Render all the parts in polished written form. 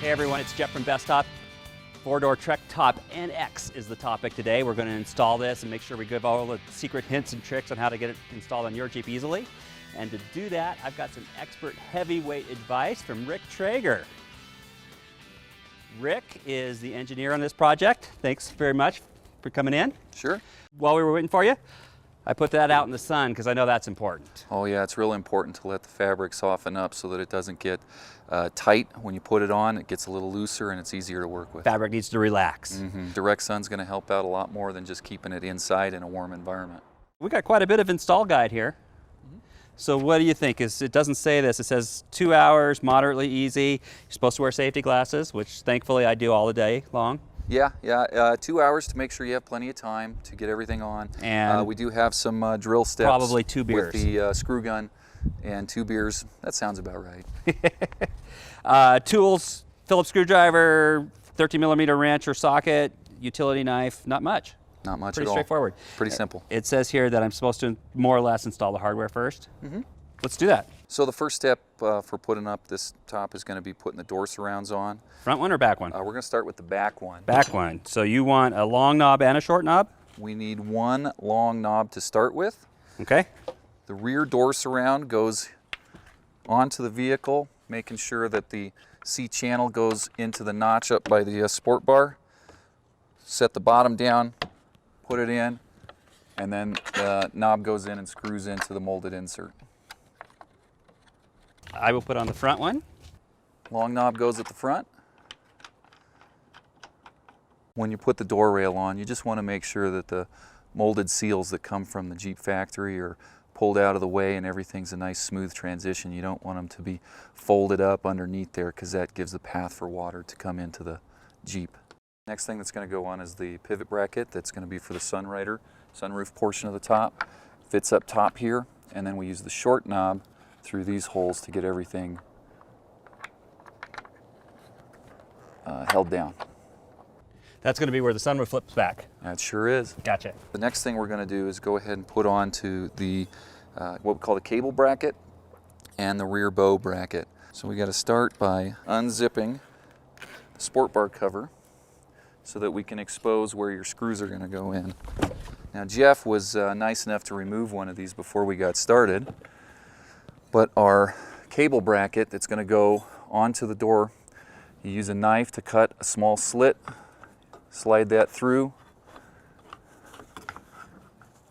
Hey everyone, it's Jeff from Bestop. Four-door Trektop NX is the topic today. We're going to install this and make sure we give all the secret hints and tricks on how to get it installed on your Jeep easily. And to do that, I've got some expert heavyweight advice from Rick Traeger. Rick is the engineer on this project. Thanks very much for coming in. Sure. While we were waiting for you, I put that out in the sun because I know that's important. Oh yeah, it's real important to let the fabric soften up so that it doesn't get tight when you put it on. It gets a little looser and it's easier to work with. Fabric needs to relax. Direct sun's going to help out a lot more than just keeping it inside in a warm environment. We got quite a bit of install guide here. So what do you think? It doesn't say this. It says 2 hours, moderately easy. You're supposed to wear safety glasses, which thankfully I do all the day long. Yeah, 2 hours to make sure you have plenty of time to get everything on. And we do have some drill steps. probably 2 beers. With the screw gun and 2 beers. That sounds about right. Tools, Phillips screwdriver, 13mm wrench or socket, utility knife, not much. Not much Pretty at all. straightforward. Pretty simple. It says here that I'm supposed to more or less install the hardware first. Let's do that. So the first step for putting up this top is going to be putting the door surrounds on. Front one or back one? We're going to start with the back one. Back one. So you want a long knob and a short knob? We need one long knob to start with. Okay. The rear door surround goes onto the vehicle, making sure that the C channel goes into the notch up by the sport bar. Set the bottom down, put it in, and then the knob goes in and screws into the molded insert. I will put on the front one. Long knob goes at the front. When you put the door rail on, you just want to make sure that the molded seals that come from the Jeep factory are pulled out of the way and everything's a nice smooth transition. You don't want them to be folded up underneath there because that gives the path for water to come into the Jeep. Next thing that's going to go on is the pivot bracket that's going to be for the Sunrider, sunroof portion of the top. Fits up top here, and then we use the short knob through these holes to get everything held down. That's going to be where the sunroof flips back. That sure is. Gotcha. The next thing we're going to do is go ahead and put on to the what we call the cable bracket and the rear bow bracket. So we got to start by unzipping the sport bar cover so that we can expose where your screws are going to go in. Now Jeff was nice enough to remove one of these before we got started, but our cable bracket that's going to go onto the door, you use a knife to cut a small slit, slide that through,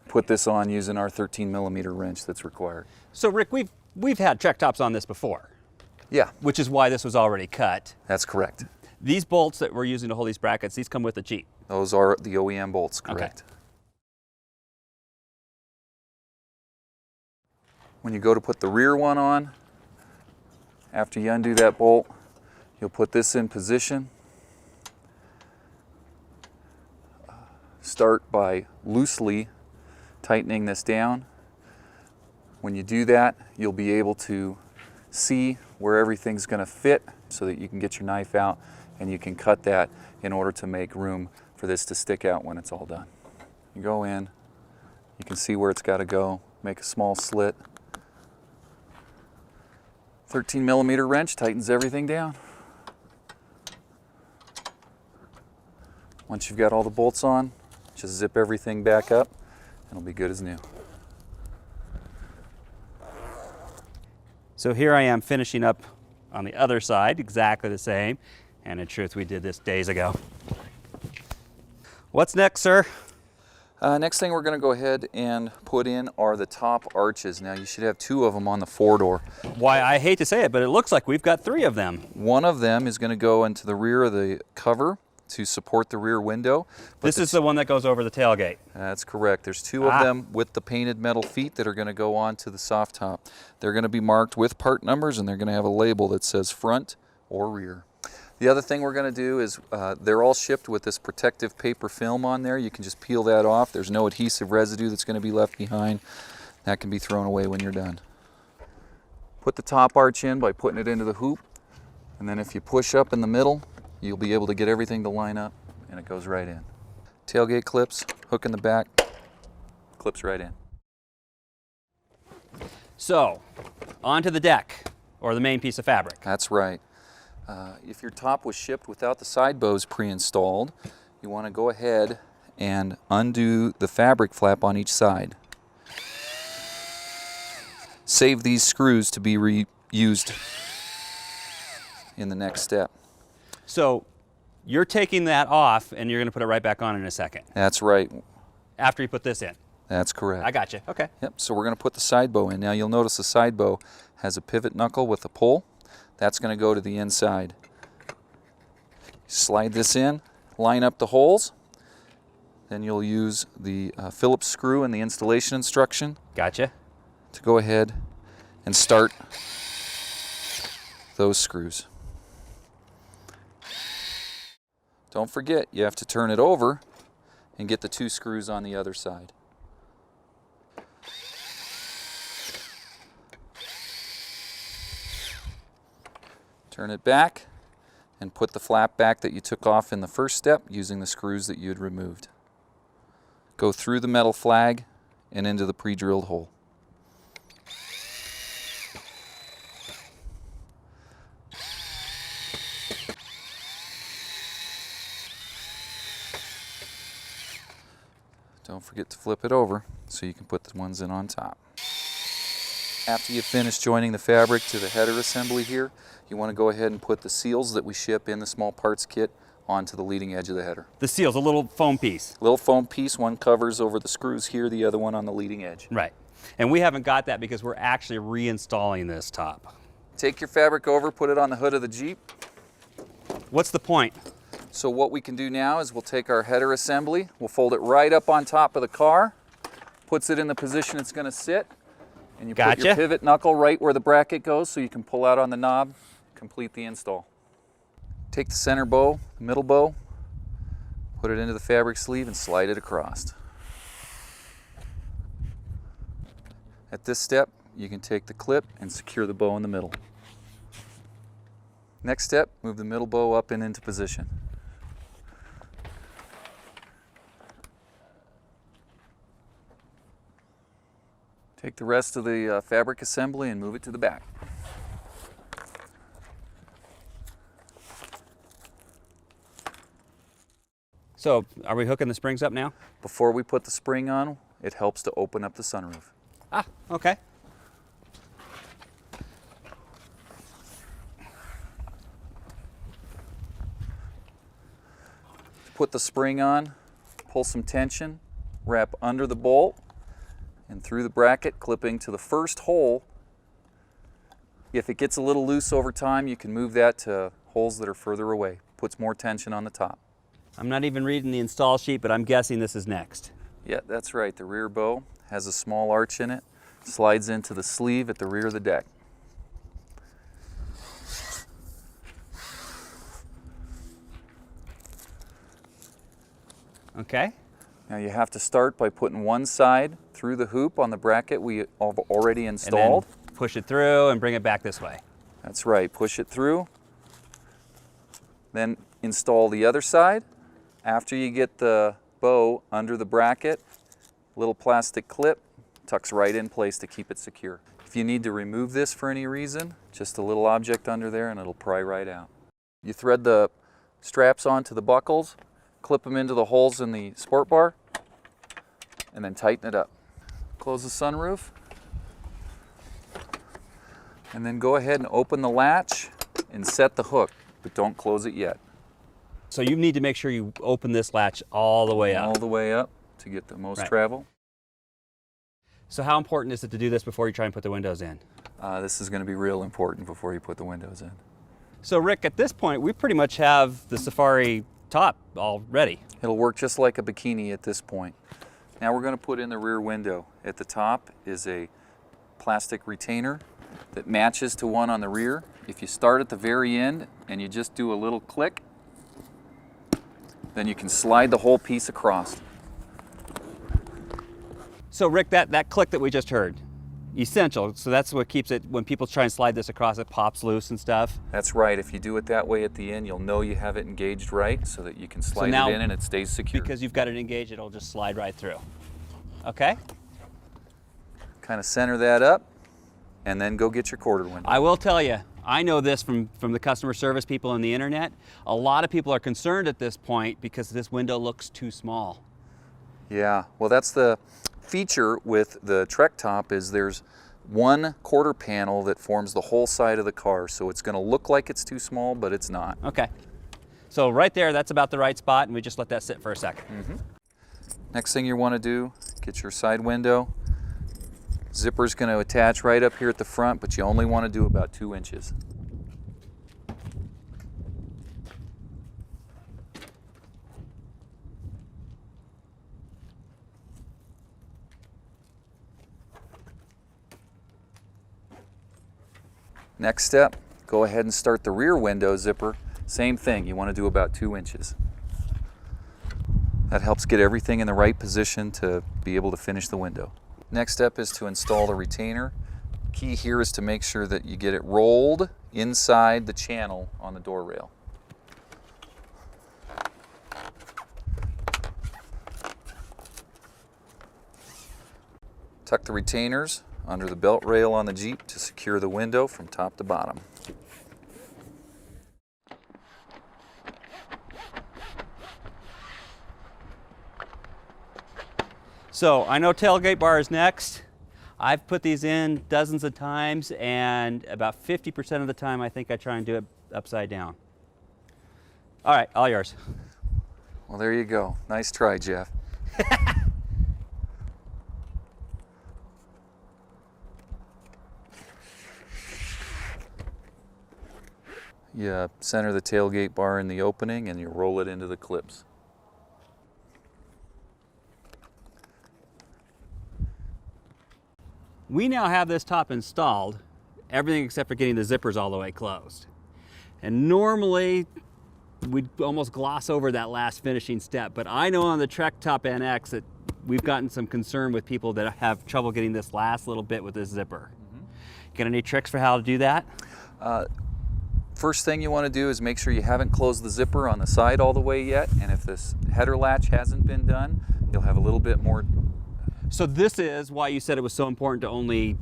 put this on using our 13mm wrench that's required. So Rick, we've had Trektops on this before. Yeah. Which is why this was already cut. That's correct. These bolts that we're using to hold these brackets, these come with the Jeep. Those are the OEM bolts, correct. Okay. When you go to put the rear one on, after you undo that bolt, you'll put this in position. Start by loosely tightening this down. When you do that, you'll be able to see where everything's going to fit so that you can get your knife out and you can cut that in order to make room for this to stick out when it's all done. You go in, you can see where it's got to go, make a small slit. 13mm wrench tightens everything down. Once you've got all the bolts on, just zip everything back up and it'll be good as new. So here I am finishing up on the other side, exactly the same. And in truth, we did this days ago. What's next, sir? Next thing we're going to go ahead and put in are the top arches. Now you should have 2 of them on the 4-door. Why, I hate to say it, but it looks like we've got 3 of them. One of them is going to go into the rear of the cover to support the rear window. This is the one that goes over the tailgate. That's correct. There's 2 of them with the painted metal feet that are going to go onto the soft top. They're going to be marked with part numbers and they're going to have a label that says front or rear. The other thing we're going to do is they're all shipped with this protective paper film on there. You can just peel that off. There's no adhesive residue that's going to be left behind. That can be thrown away when you're done. Put the top arch in by putting it into the hoop, and then if you push up in the middle, you'll be able to get everything to line up and it goes right in. Tailgate clips, hook in the back, clips right in. So, onto the deck, or the main piece of fabric. That's right. If your top was shipped without the side bows pre-installed, you want to go ahead and undo the fabric flap on each side. Save these screws to be reused in the next step. So you're taking that off and you're going to put it right back on in a second. That's right. After you put this in. That's correct. I got you. Okay. Yep. So we're going to put the side bow in. Now you'll notice the side bow has a pivot knuckle with a pull. That's going to go to the inside. Slide this in, line up the holes. Then you'll use the Phillips screw in the installation instruction. Gotcha. To go ahead and start those screws. Don't forget, you have to turn it over and get the 2 screws on the other side. Turn it back and put the flap back that you took off in the first step using the screws that you had removed. Go through the metal flag and into the pre-drilled hole. Don't forget to flip it over so you can put the ones in on top. After you finish joining the fabric to the header assembly here, you want to go ahead and put the seals that we ship in the small parts kit onto the leading edge of the header. The seal's a little foam piece. Little foam piece, one covers over the screws here, the other one on the leading edge. Right. And we haven't got that because we're actually reinstalling this top. Take your fabric over, put it on the hood of the Jeep. What's the point? So what we can do now is we'll take our header assembly, we'll fold it right up on top of the car, puts it in the position it's going to sit, and you put your pivot knuckle right where the bracket goes so you can pull out on the knob, complete the install. Take the center bow, the middle bow, put it into the fabric sleeve and slide it across. At this step, you can take the clip and secure the bow in the middle. Next step, move the middle bow up and into position. Take the rest of the fabric assembly and move it to the back. So, are we hooking the springs up now? Before we put the spring on, it helps to open up the sunroof. Ah, okay. Put the spring on, pull some tension, wrap under the bolt and through the bracket, clipping to the first hole. If it gets a little loose over time, you can move that to holes that are further away. Puts more tension on the top. I'm not even reading the install sheet, but I'm guessing this is next. Yeah, that's right. The rear bow has a small arch in it, slides into the sleeve at the rear of the deck. Okay. Now you have to start by putting one side through the hoop on the bracket we have already installed. And then push it through and bring it back this way. That's right. Push it through. Then install the other side. After you get the bow under the bracket, little plastic clip tucks right in place to keep it secure. If you need to remove this for any reason, just a little object under there and it'll pry right out. You thread the straps onto the buckles, clip them into the holes in the sport bar, and then tighten it up. Close the sunroof, and then go ahead and open the latch and set the hook, but don't close it yet. So you need to make sure you open this latch all the way up. All the way up to get the most travel. So how important is it to do this before you try and put the windows in? This is going to be real important before you put the windows in. So Rick, at this point, we pretty much have the Safari top all ready. It'll work just like a bikini at this point. Now we're going to put in the rear window. At the top is a plastic retainer that matches to one on the rear. If you start at the very end and you just do a little click, then you can slide the whole piece across. So Rick, that click that we just heard, essential. So that's what keeps it, when people try and slide this across, it pops loose and stuff. That's right. If you do it that way at the end, you'll know you have it engaged right so that you can slide it in and it stays secure. Because you've got it engaged, it'll just slide right through. Okay? Kind of center that up and then go get your quarter window. I will tell you, I know this from the customer service people on the internet. A lot of people are concerned at this point because this window looks too small. Yeah, well, that's the feature with the Trektop, is there's one quarter panel that forms the whole side of the car, so it's going to look like it's too small, but it's not. Okay. So right there, that's about the right spot, and we just let that sit for a second. Next thing you want to do, get your side window. Zipper's going to attach right up here at the front, but you only want to do about 2 inches. Next step, go ahead and start the rear window zipper. Same thing, you want to do about 2 inches. That helps get everything in the right position to be able to finish the window. Next step is to install the retainer. Key here is to make sure that you get it rolled inside the channel on the door rail. Tuck the retainers under the belt rail on the Jeep to secure the window from top to bottom. So I know tailgate bar is next. I've put these in dozens of times, and about 50% of the time I think I try and do it upside down. All right, all yours. Well, there you go. Nice try, Jeff. You center the tailgate bar in the opening and you roll it into the clips. We now have this top installed, everything except for getting the zippers all the way closed. And normally we'd almost gloss over that last finishing step, but I know on the Trektop NX that we've gotten some concern with people that have trouble getting this last little bit with this zipper. Got any tricks for how to do that? First thing you want to do is make sure you haven't closed the zipper on the side all the way yet, and if this header latch hasn't been done, you'll have a little bit more. So this is why you said it was so important to only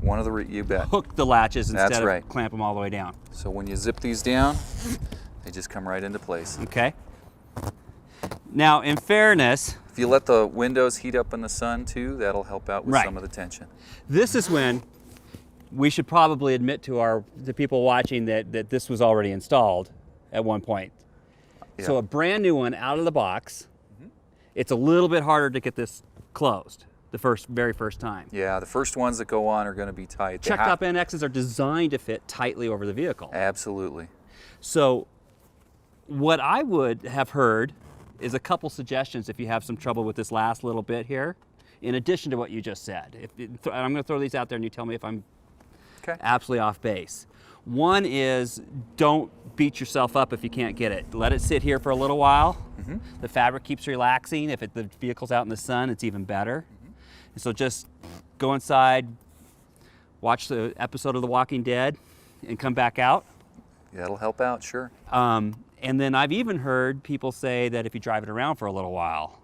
One of the, you bet. hook the latches instead That's right. of clamp them all the way down. So when you zip these down, they just come right into place. Okay. Now, in fairness, If you let the windows heat up in the sun too, that'll help out with Right. some of the tension. this is when we should probably admit to the people watching that this was already installed at one point. Yeah. So a brand new one out of the box, it's a little bit harder to get this closed the very first time. Yeah, the first ones that go on are going to be tight. They Trektop NXs are designed to fit tightly over the vehicle. Absolutely. So what I would have heard is a couple suggestions if you have some trouble with this last little bit here, in addition to what you just said. I'm going to throw these out there and you tell me if I'm absolutely off base. One is, don't beat yourself up if you can't get it. Let it sit here for a little while. The fabric keeps relaxing. If the vehicle's out in the sun, it's even better. And so just go inside, watch the episode of The Walking Dead, and come back out. That'll help out, sure. And then I've even heard people say that if you drive it around for a little while,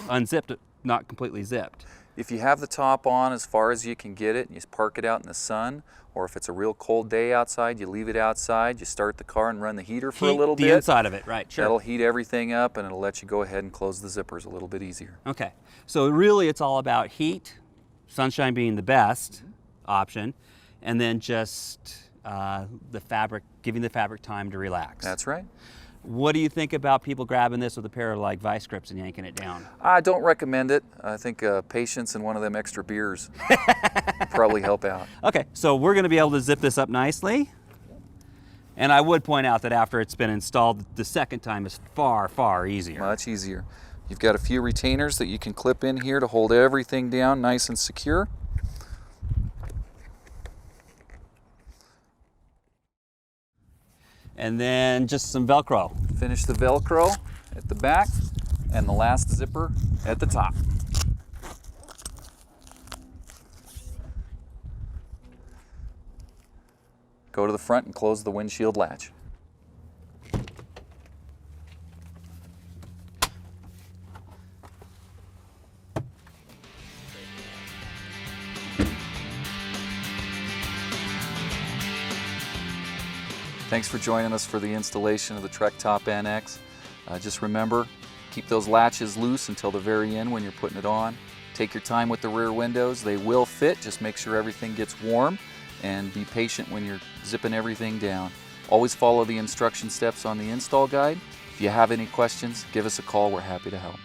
unzipped it, not completely zipped. If you have the top on as far as you can get it, and you park it out in the sun, or if it's a real cold day outside, you leave it outside, you start the car and run the heater for a little bit. The inside of it, right, sure. That'll heat everything up and it'll let you go ahead and close the zippers a little bit easier. Okay, so really it's all about heat, sunshine being the best option, and then just the fabric, giving the fabric time to relax. That's right. What do you think about people grabbing this with a pair of like vice grips and yanking it down? I don't recommend it. I think patience and one of them extra beers would probably help out. Okay, so we're going to be able to zip this up nicely. And I would point out that after it's been installed, the second time is far, far easier. Much easier. You've got a few retainers that you can clip in here to hold everything down nice and secure. And then just some Velcro. Finish the Velcro at the back and the last zipper at the top. Go to the front and close the windshield latch. Thanks for joining us for the installation of the Trektop NX. Just remember, keep those latches loose until the very end when you're putting it on. Take your time with the rear windows. They will fit. Just make sure everything gets warm and be patient when you're zipping everything down. Always follow the instruction steps on the install guide. If you have any questions, give us a call. We're happy to help.